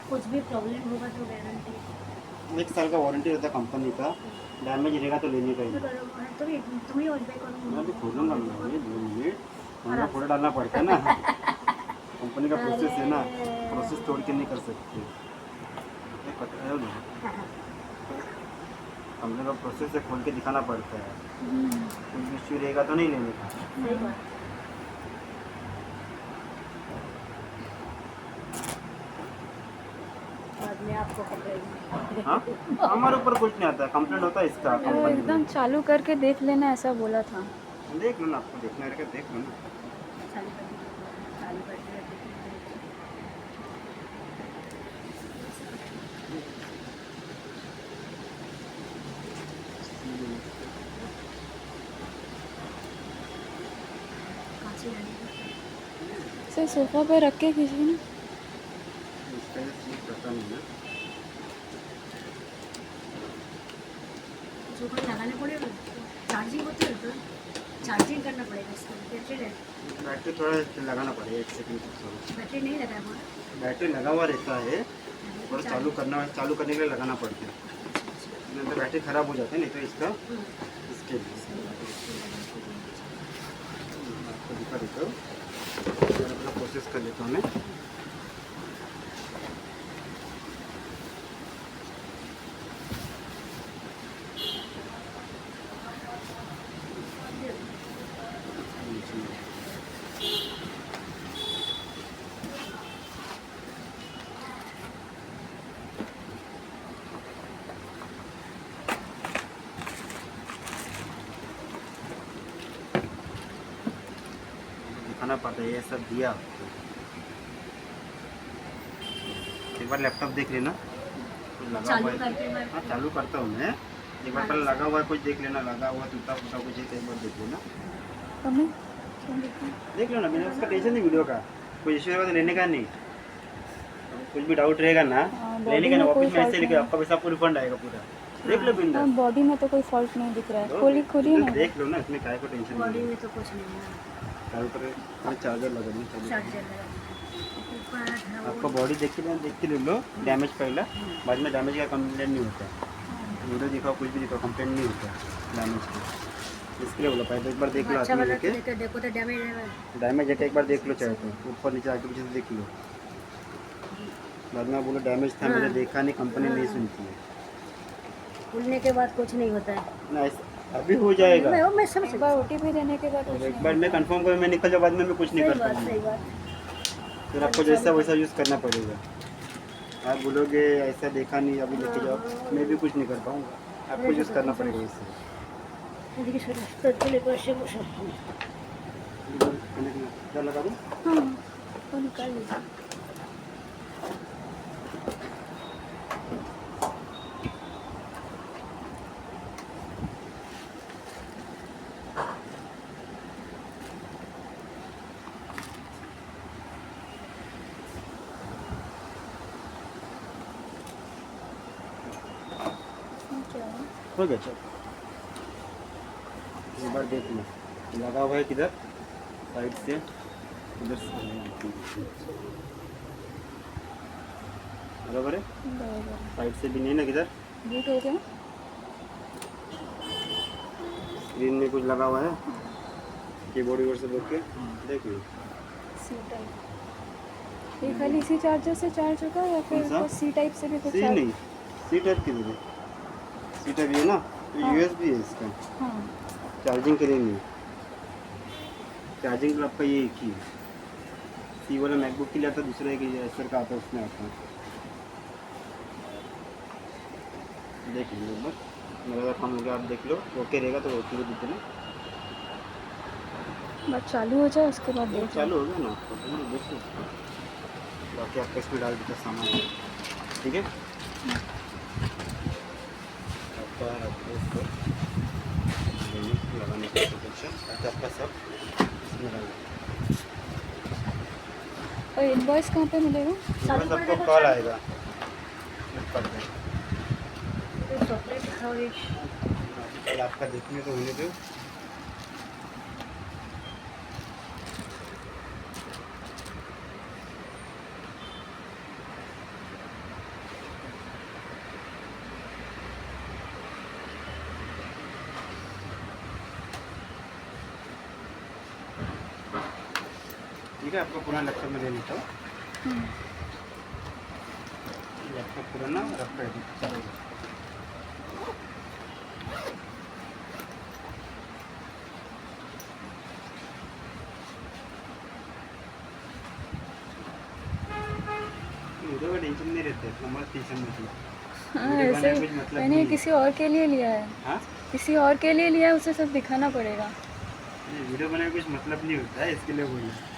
कुछ भी प्रॉब्लम होगा तो गारंटी 1 साल का वारंटी रहता है कंपनी का। डैमेज रहेगा तो लेने का ही। तुम ही वेरीफाई मैं अभी करो। खोलूँगा, मैं अभी 2 मिनट। हमारा फोटो डालना पड़ता है ना। कंपनी का प्रोसेस है ना, प्रोसेस तोड़ के नहीं कर सकते। ये पता है ना, कंपनी का प्रोसेस है, खोल के दिखाना पड़ता है। कुछ इश्यू रहेगा तो नहीं लेने का। सही बात। बाद में आपको पकड़ेंगे। हाँ, हमारे ऊपर कुछ नहीं आता, कंप्लेंट होता है इसका वो कंपनी एकदम में। चालू करके देख लेना ऐसा बोला था। देख लो ना, आपको देखना रहेगा देख लो ना। चालू कर दीजिए, चालू कर दिया, देखिए। कांची डाली है। सर सोफा पे रख के खींचिए ना। इसका ये सीट पता नहीं है। जो कोई लगाने पड़ेगा, चार्जिंग होती है तो चार्जिंग करना पड़ेगा इसको। बैटरी है, बैटरी थोड़ा लगाना पड़ेगा, 1 सेकंड तक। बैटरी नहीं लगा है पूरा। बैटरी लगा हुआ रहता है और चालू करने के लिए लगाना पड़ता है। नहीं तो बैटरी ख़राब हो जाता है, नहीं तो इसका इसके लिए आपको दिखा देता हूँ। अपना प्रोसेस कर लेता हूँ मैं। दिखाना पड़ता है, ये सब दिया आपको। एक बार लैपटॉप देख लेना, कुछ लगा चालू हुआ है। करके मैं हाँ, चालू करता हूँ मैं। एक बार पहले लगा हुआ है कुछ देख लेना, लगा हुआ टूटा फूटा कुछ है तो एक बार देख लेना। मम्मी क्या देखना? देख लो ना, मैंने उसका टेंशन नहीं वीडियो का। कोई इश्यू रहेगा तो लेने का नहीं। कुछ भी डाउट रहेगा ना, लेने का नहीं, में कोई वापस में ऐसे fault लेके नहीं। आपका पैसा पूरा रिफंड आएगा पूरा। देख लो बिंदास। हाँ बॉडी में तो कोई फॉल्ट नहीं दिख रहा है। खोलिए ना। देख लो ना, इसमें काय को टेंशन बॉडी नहीं में तो कुछ नहीं है। चालू करे, चार्जर लगा दूँ चार्जर लगा ऊपर है आपको। वो। बॉडी देख के ले लो, डैमेज पहला, बाद में डैमेज का कंप्लेंट नहीं होता। वीडियो दिखाओ, कुछ भी दिखाओ, कंप्लेंट नहीं होता डैमेज का। इसके लिए बोला पहले एक बार देख लो, अच्छा हाथ में वाला लेके तो देखो तो डैमेज है। डैमेज है एक बार देख लो, चाहे तो ऊपर नीचे आगे पीछे से देख लो। बाद में बोलो डैमेज था, मैंने देखा नहीं, कंपनी नहीं सुनती है खुलने के बाद कुछ नहीं होता है। ना। अभी हो जाएगा। मैं समझ एक बार ओटीपी देने के बाद और कुछ एक नहीं बार मैं कंफर्म करूँ, मैं निकल जाऊँ, बाद में मैं कुछ नहीं सही कर बात, पाऊँगा। सही बात। फिर आपको जैसा वैसा यूज़ करना पड़ेगा। आप बोलोगे ऐसा देखा नहीं, अभी लेके जाओ, मैं भी कुछ नहीं कर पाऊँगा, आपको यूज़ करना पड़ेगा इससे। क्या लगा दूँ? हाँ वो निकाल लीजिए। क्या है? हो गया, चल एक बार देख लो, लगा हुआ है किधर, साइड से उधर से बराबर है, बराबर। साइड से भी नहीं ना किधर। बूट हो गया। स्क्रीन में कुछ लगा हुआ है, कीबोर्ड वीबोर्ड से देख के देख लो। सी टाइप। ये खाली इसी चार्जर से चार्ज होगा या फिर कौन सा? सी टाइप से भी कुछ सी चार्ज? नहीं, सी टाइप किधर है? सी टाइप ये ना, हाँ। यूएसबी है इसका, हाँ चार्जिंग के लिए नहीं। चार्जिंग तो आपका ये एक ही है। सी वाला मैकबुक के लिए आता है, दूसरा एक एसर का आता है, उसमें आता है। देख लो एक बार, मेरा काम हो गया, आप देख लो, ओके रहेगा तो ओके भी देते ना। बस चालू हो जाए उसके बाद वो देख चालू हो गया ना आपको, तो मैं देख लो उसको। बाकी आपका इसमें डाल देता सामान, ठीक है। आपका इसको लगाने का प्रोटेक्शन, ताकि आपका सब इसमें डाल दो। और इनवॉइस कहाँ पे मिलेगा? बस आपको कॉल आएगा फ्लिपकार्ट पे। कल आपका देखने को होने दो। ठीक है, आपको पुराना लैपटॉप में ले लेता हूँ। हम्म, लैपटॉप पुराना रख कर चलो। वीडियो का टेंशन नहीं रहता है, इतना मस्त टेंशन नहीं है। हाँ वीडियो ऐसे बनाने ही कुछ मतलब मैंने नहीं है। किसी और के लिए लिया है, हाँ, किसी और के लिए लिया है, उसे सब दिखाना पड़ेगा। वीडियो बनाने का कुछ मतलब नहीं होता है, इसके लिए बोलिए।